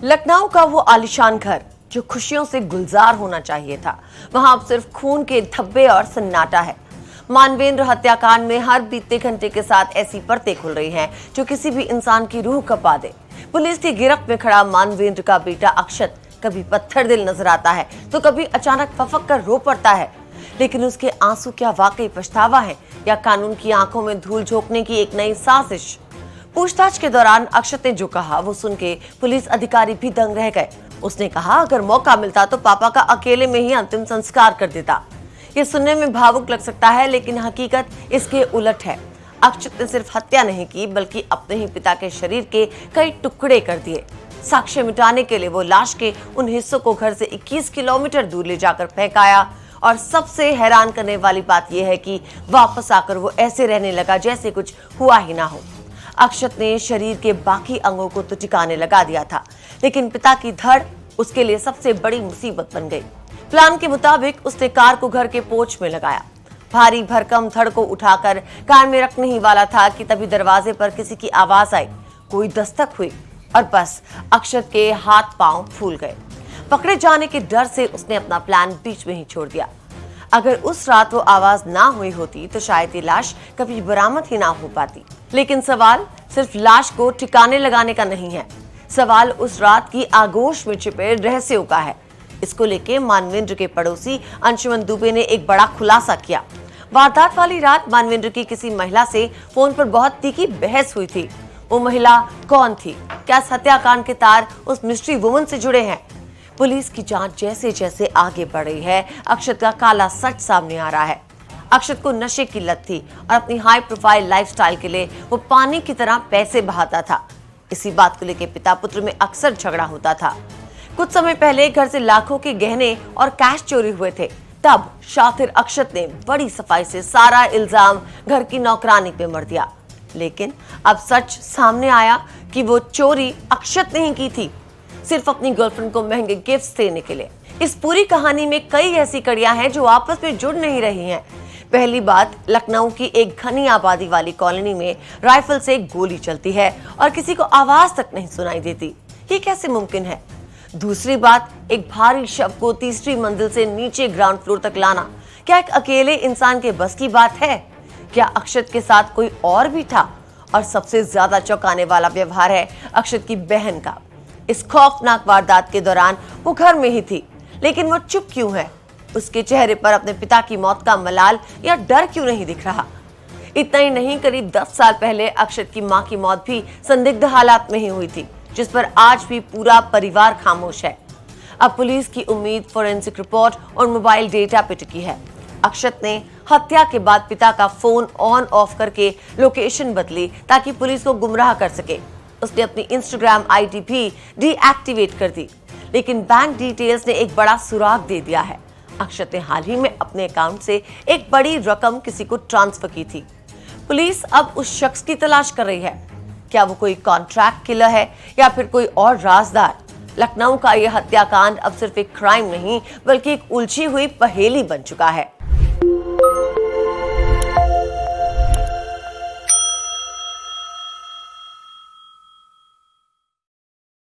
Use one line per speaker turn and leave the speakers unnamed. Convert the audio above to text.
लखनऊ का वो आलीशान घर जो खुशियों से गुलजार होना चाहिए था, वहां अब सिर्फ खून के धब्बे और सन्नाटा है। मानवेंद्र हत्याकांड में हर बीते घंटे के साथ ऐसी परतें खुल रही हैं जो किसी भी इंसान की रूह कपा दे। पुलिस की गिरफ्त में खड़ा मानवेंद्र का बेटा अक्षत कभी पत्थर दिल नजर आता है तो कभी अचानक फफक कर रो पड़ता है, लेकिन उसके आंसू क्या वाकई पछतावा है या कानून की आंखों में धूल झोंकने की एक नई साजिश? पूछताछ के दौरान अक्षत ने जो कहा वो सुन के पुलिस अधिकारी भी दंग रह गए। उसने कहा अगर मौका मिलता तो पापा का अकेले में ही अंतिम संस्कार कर देता। ये सुनने में भावुक लग सकता है, लेकिन हकीकत इसके उलट है। अक्षत ने सिर्फ हत्या नहीं की बल्कि अपने ही पिता के शरीर के कई टुकड़े कर दिए। साक्ष्य मिटाने के लिए वो लाश के उन हिस्सों को घर से 21 किलोमीटर दूर ले जाकर फेंकाया। और सबसे हैरान करने वाली बात यह है कि वापस आकर वो ऐसे रहने लगा जैसे कुछ हुआ ही ना हो। अक्षत ने शरीर के बाकी अंगों को तो ठिकाने लगा दिया था, लेकिन पिता की धड़ उसके लिए सबसे बड़ी मुसीबत बन गई। प्लान के मुताबिक उसने कार को घर के पोर्च में लगाया। भारी भरकम धड़ को उठाकर कार में रखने ही वाला था कि तभी दरवाजे पर किसी की आवाज आई। कोई दस्तक हुई और बस अक्षत के हाथ पांव फूल गए। पकड़े जाने के डर से उसने अपना प्लान बीच में ही छोड़ दिया। अगर उस रात वो आवाज ना हुई होती तो शायद ये लाश कभी बरामद ही ना हो पाती। लेकिन सवाल सिर्फ लाश को ठिकाने लगाने का नहीं है, सवाल उस रात की आगोश में छिपे रहस्यों का है। इसको लेके मानवेंद्र के पड़ोसी अंशुमन दुबे ने एक बड़ा खुलासा किया। वारदात वाली रात मानवेंद्र की किसी महिला से फोन पर बहुत तीखी बहस हुई थी। वो महिला कौन थी? क्या इस हत्याकांड के तार उस मिस्ट्री वुमन से जुड़े हैं? पुलिस की जांच जैसे जैसे आगे बढ़ रही है, अक्षत का काला सच सामने आ रहा है। अक्षत को नशे की लत थी और अपनी हाई प्रोफाइल लाइफस्टाइल के लिए वो पानी की तरह पैसे बहाता था। इसी बात को लेकर पिता पुत्र में अक्सर झगड़ा होता था। कुछ समय पहले घर से लाखों के गहने और कैश चोरी हुए थे। तब शातिर अक्षत ने बड़ी सफाई से सारा इल्जाम घर की नौकरानी पे मर दिया। लेकिन अब सच सामने आया कि वो चोरी अक्षत ने ही की थी, सिर्फ अपनी गर्लफ्रेंड को महंगे गिफ्ट्स देने के लिए। इस पूरी कहानी में कई ऐसी कड़ियां हैं जो आपस में जुड़ नहीं रही हैं। पहली बात, लखनऊ की एक घनी आबादी वाली कॉलोनी में राइफल से गोली चलती है और किसी को आवाज तक नहीं सुनाई देती। ये कैसे मुमकिन है? दूसरी बात, एक भारी शव को तीसरी मंजिल से नीचे ग्राउंड फ्लोर तक लाना क्या एक अकेले इंसान के बस की बात है? क्या अक्षत के साथ कोई और भी था? और सबसे ज्यादा चौंकाने वाला व्यवहार है अक्षत की बहन का। इस खौफनाक वारदात के दौरान वो घर में ही थी, लेकिन वो चुप क्यों है? उसके चेहरे पर अपने पिता की मौत का मलाल या डर क्यों नहीं दिख रहा? इतना ही नहीं, करीब 10 साल पहले अक्षत की मां की मौत भी संदिग्ध हालात में ही हुई थी, जिस पर आज भी पूरा परिवार खामोश है। अब पुलिस की उम्मीद फोरेंसिक रिपोर्ट और मोबाइल डेटा पे टिकी है। अक्षत ने हत्या के बाद पिता का फोन ऑन ऑफ करके लोकेशन बदली ताकि पुलिस को गुमराह कर सके। उसने अपनी इंस्टाग्राम आईडी भी डीएक्टिवेट कर दी, लेकिन बैंक डिटेल्स ने एक बड़ा सुराग दे दिया है। अक्षत ने हाल ही में अपने अकाउंट से एक बड़ी रकम किसी को ट्रांसफर की थी। पुलिस अब उस शख्स की तलाश कर रही है। क्या वो कोई कॉन्ट्रैक्ट किलर है या फिर कोई और राजदार? लखनऊ का यह हत्याकांड अब सिर्फ एक क्राइम नहीं बल्कि एक उलझी हुई पहेली बन चुका है।